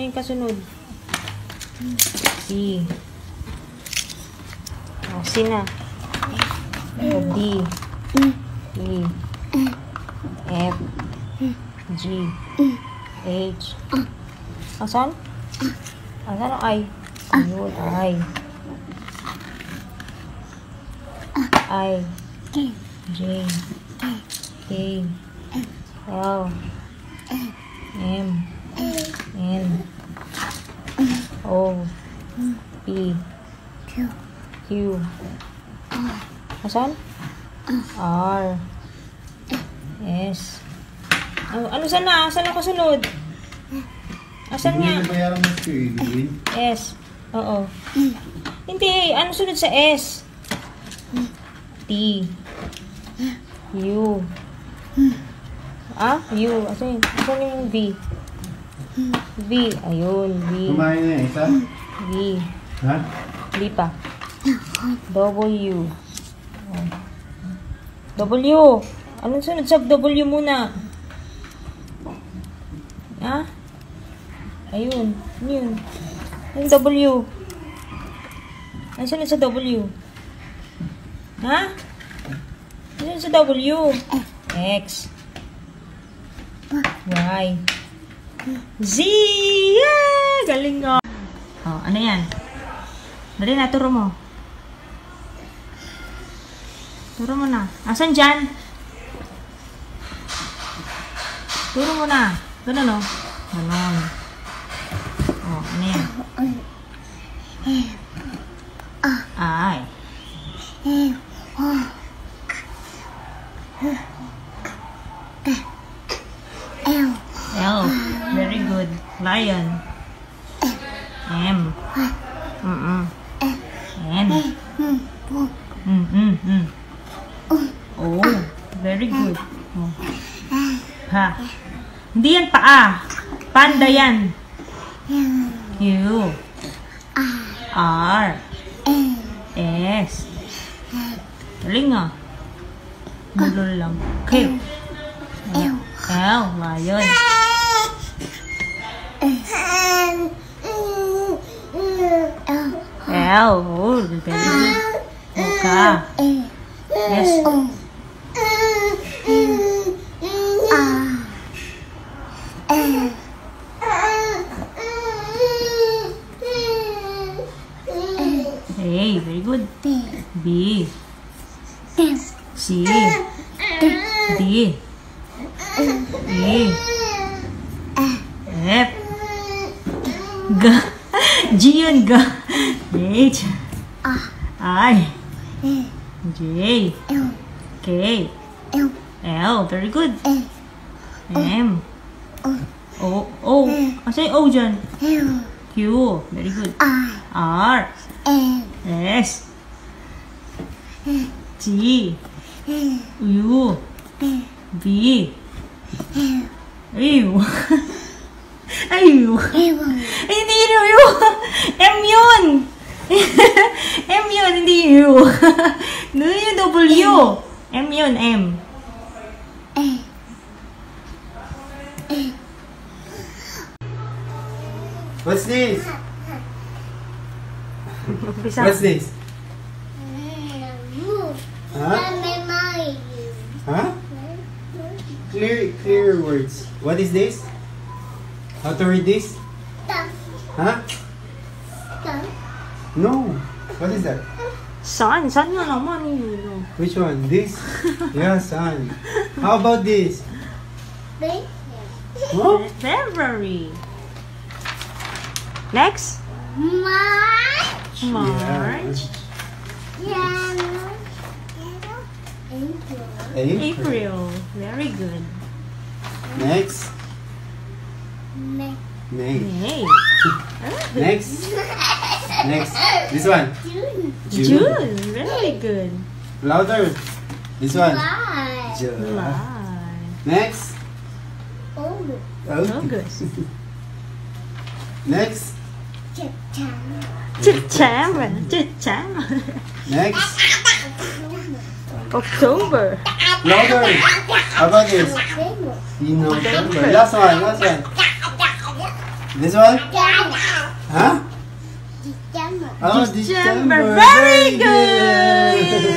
yung kasunod? C. O, C na. O, D. E. F. G. H. Asan? Asan ang I? Ayun, I. I. J. K. L. M. N. O. P. Q. Asan? R. S. Ano saan na? Saan ang kasunod? Asan nga? Hindi bayaran mo ito eh. S. Oo. Hindi. Ano sunod sa S? T. U. U. Asan yung V? V. Ayun. V. Kumain na yung isa? V. Ha? V pa. W. W. Anong sunod sa W muna? Ha? Ayun. Yun. Yung W. Anong sunod sa W? Ha? Anong sunod sa W? X. Y. Z. Yeah! Galing nga. Oh, ano yan? Dali na, turo mo. Turo mo na. Asan dyan? Turo mo na. Ganun, o. Ganun. Oh, ano yan? I. L. Very good. Lion. M. N. Oh, very good. Oh. Ha. Hindi yan paa. Panda yan. Q. R. S. Galing nga. Mulol lang. K. L. Lion. L. Oh, very good. Ka. Yes. A. Very good. B. C. D. E. F. G. G yun, G. H. I. J. K. L. Very good. M. O. O. Asa yung O dyan? Q. Very good. R. S. T. U. V. Ew. Ew. Ay, hindi yun U. M yun. M yun, hindi U. Doon yung W. M yun, M. What's this? What's this? Huh? Huh? Clear words. What is this? How to read this? Huh? No. What is that? Sun. Sun nga naman yun. Which one? This? Yeah, sun. How about this? Huh? February. Next. March. March. April. Very good. Next. May. May. May. Next. Next. This one. June. Very good. Louder. This one. July. July. Next. August. August. Next. September. September. Next. October. Louder. How about this? November. Last one. Last one. This one? Huh? December. Oh, December. Very good.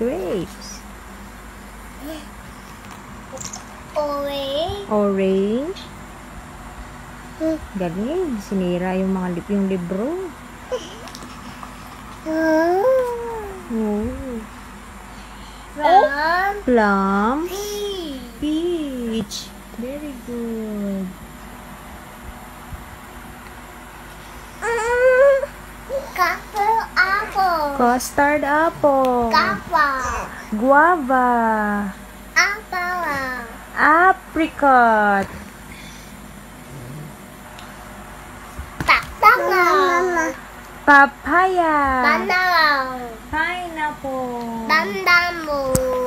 Grapes. Orange. Galing. Sinira yung mga yung libro. Plum. Peach. Very good. Custard apple. Guava. Apricot. Papaya. Pineapple.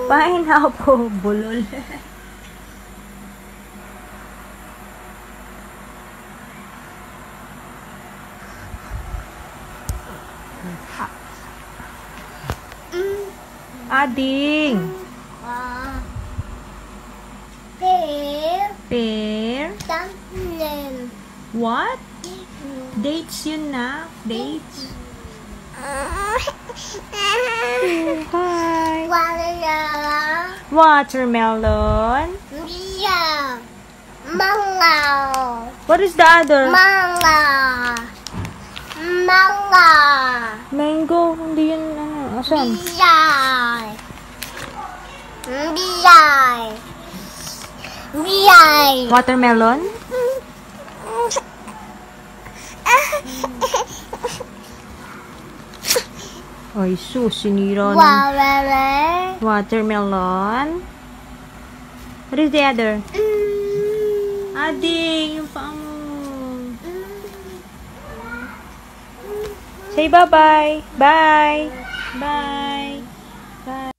Pineapple. Bulol. Ading. Pear. What? Dates yun na. Dates. Hi. Watermelon. What is the other? Mango. Hindi yun ano. Asan? Watermelon. Ay, sus, sinira ng watermelon. What is the other? Ading, yung paa mo. Say bye-bye. Bye. Bye. Bye.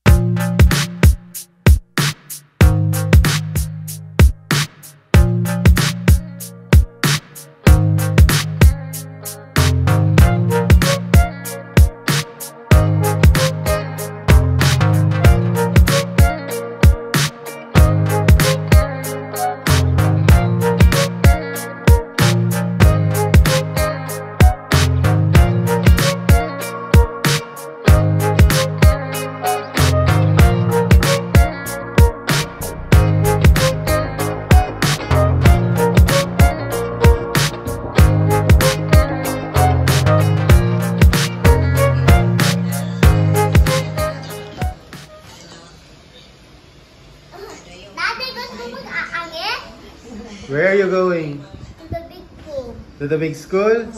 Where are you going? To the big pool. To the big school?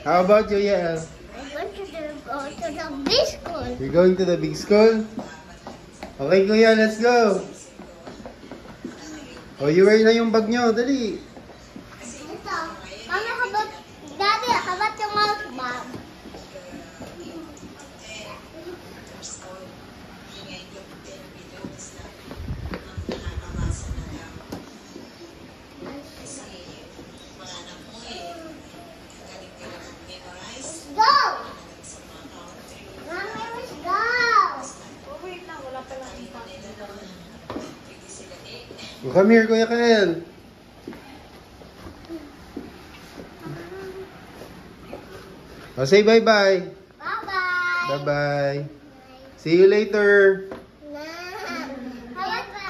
How about you, Yael? I want to go to the big school. You're going to the big school? Okay, Kuya, let's go. Oh, you wear na yung bag nyo. Dali. Ito. Mama, Daddy, how about yung mouse bag? Oh, come here, Kuya Kael. Oh, say bye-bye. Bye-bye. Bye-bye. See you later. How about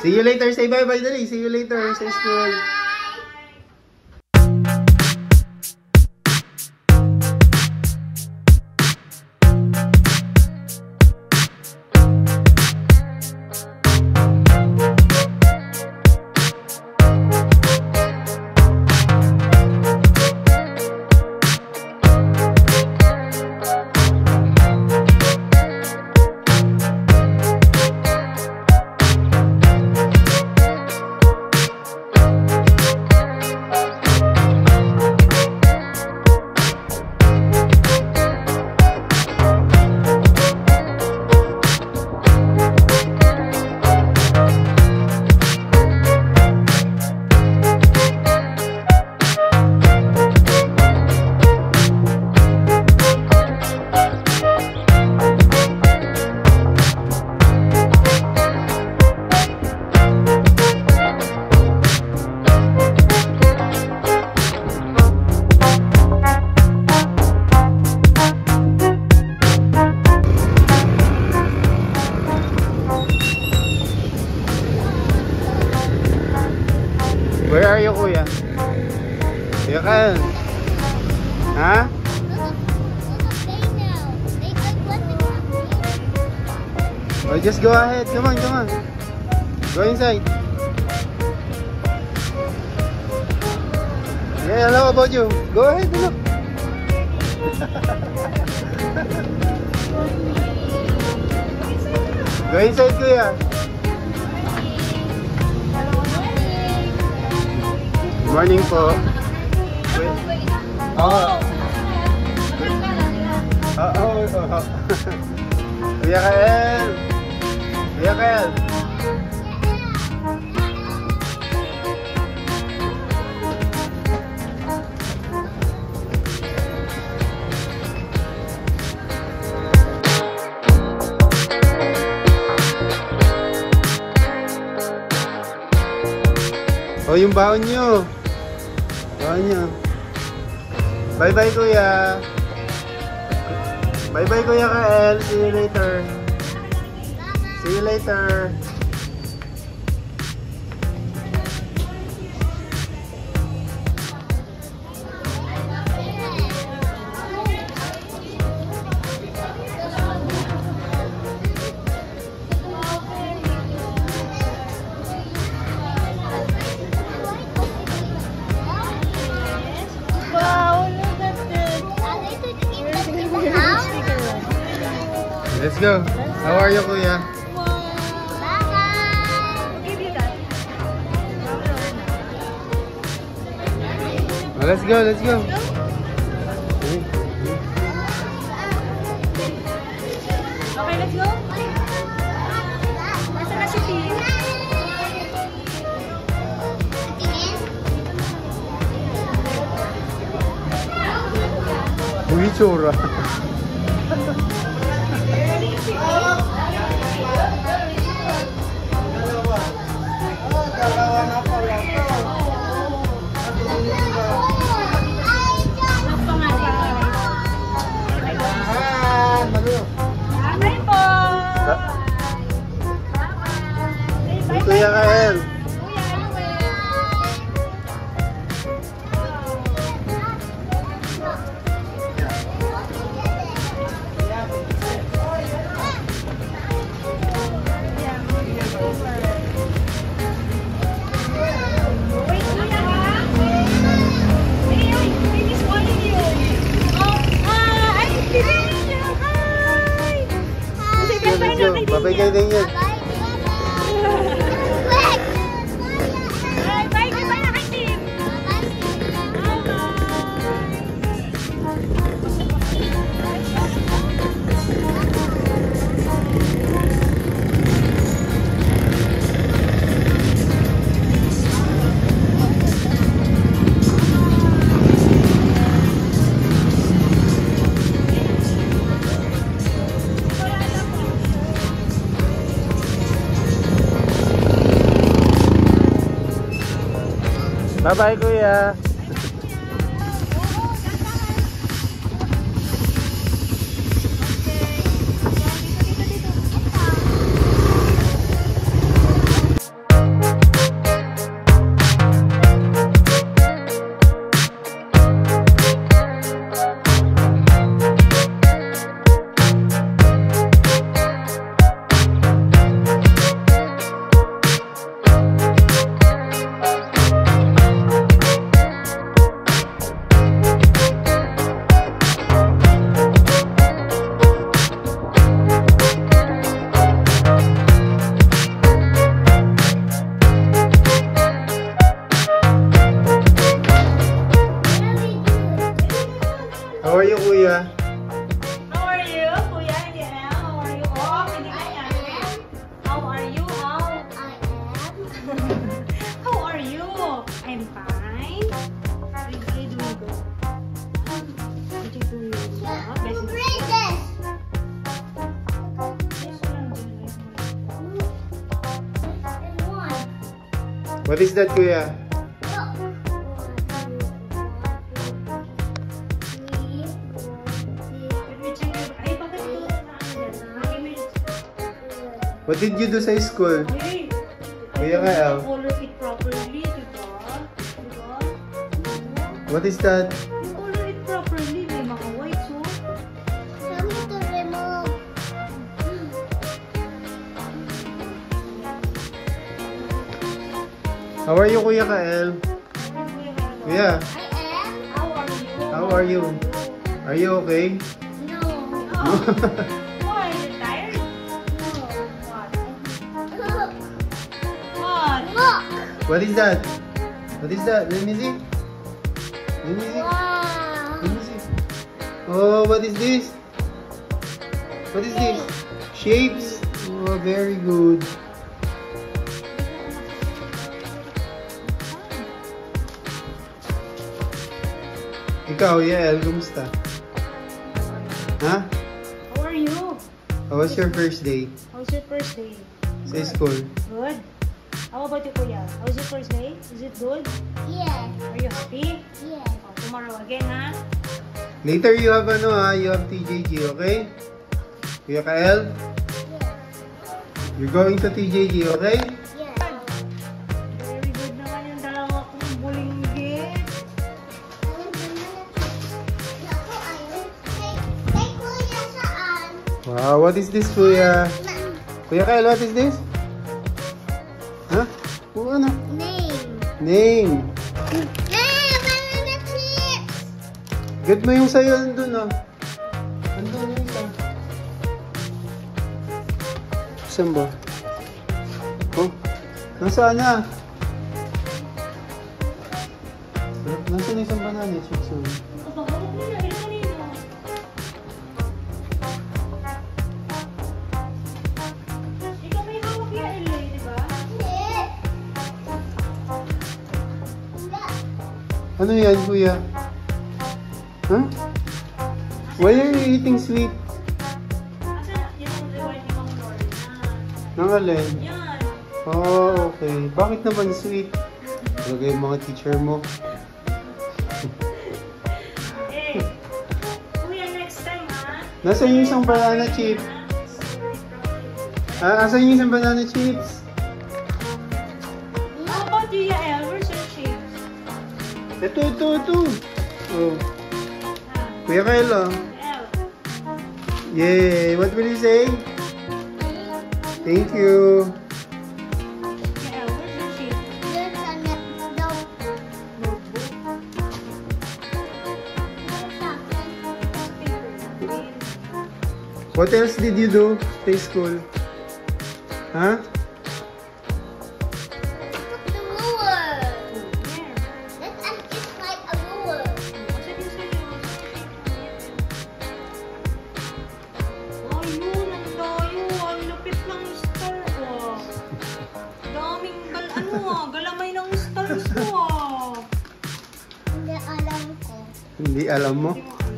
See you later. Say bye-bye, dali. See you later sa school. Where are you, kuya? Kuya Kyle? Ha? Oh, just go ahead. Come on, come on. Go inside. Yeah, hello about you. Go ahead, look. Go inside, kuya. Morning po. Oh. Kuya Kael. Kuya Kael. Oh, yung baon nyo. Baon nyo. Bye-bye, kuya. Bye-bye, kuya Kael. See you later. See you later. Let's go. How are you, kuya? Oh, let's go, let's go. Okay, let's go. Nasa na si Tim? Uy, tsura. Kuya Kael. Let's go. Bye-bye kayo din yan. Bye-bye, kuya. I'm fine. Are you doing good? Did you do your job? Who grade this? And one. What is that, Kuya? What did you do sa school? Hey, Kuya Kyle. color it properly, diba? Diba? What is that? Color it properly, may mga whites, oh. Tell me to remove. How are you, Kuya Kael? Kuya, I am. how are you? Are you okay? No. Oh. Why? Are you tired? What? What? Look. What is that? What is that? Let me see. Let me see. Wow. Let me see. Oh, what is this? What is this? Shapes. Oh, very good. Ikaw, Yael, kumusta? Ha? How are you? How was your first day How's your first day? sa school? Good. How about you, Kuya? How's your first day? Is it good? Yes. Are you happy? Yes. Oh, tomorrow again, ha? Later you have you have TJG, okay? Kuya Kael, Yes. you're going to TJG, okay? Yes. Very good naman yung dalawa kong bulinggit. Naku, ayun. Kay Kuya saan? Wow, what is this, Kuya? Kuya Kael, what is this? Huh? Oh, ano? Name. Name. Hey, banana chips. Get mo yung sayo nandun, oh. Nandun yung isa. Saan ba? Oh, nasaan na? Nasaan yung isang banana chips, oh? Kapagawag mo na, ilan kanina? Ikaw may hawak ya, LA, di ba? Hindi. Hindi. Ano yan, Kuya? Huh? Why are you eating sweet? Asa yung reward ni Ma'am Lorna? Nang alin? Yan. Oh, okay. Bakit naman sweet? Lagay yung mga teacher mo. Eh, Kuya, next time, ha? Nasaan yung isang banana chip? Ah, asan yung isang banana chips? How about you, Yael? Where's your chips? Ito. Oh. Ha? Kuya Kyle, oh. Yael. Yay! What will you say? Thank you. Yael, where's your chips? There's a notebook. Notebook? What else did you do sa school? Huh? The ruler. Where? It's like a ruler. Asa din sa'yo? Ayun, ang layo. Ang lapit ng star, oh. Daming galamay ng stars ko, ah. Hindi alam ko. Hindi alam mo? Hindi mo alam.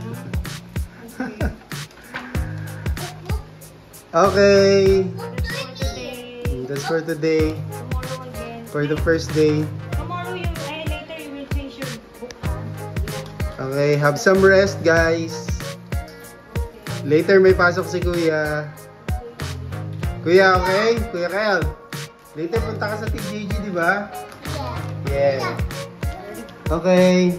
Okay. That's for today. That's for today. Tomorrow again. For the first day. Tomorrow, later you will finish your book, ha? Okay, have some rest, guys. Later may pasok si Kuya. Kuya, okay? Kuya Kyle. Later punta ka sa TJG, di ba? Yeah. Yeah. Okay.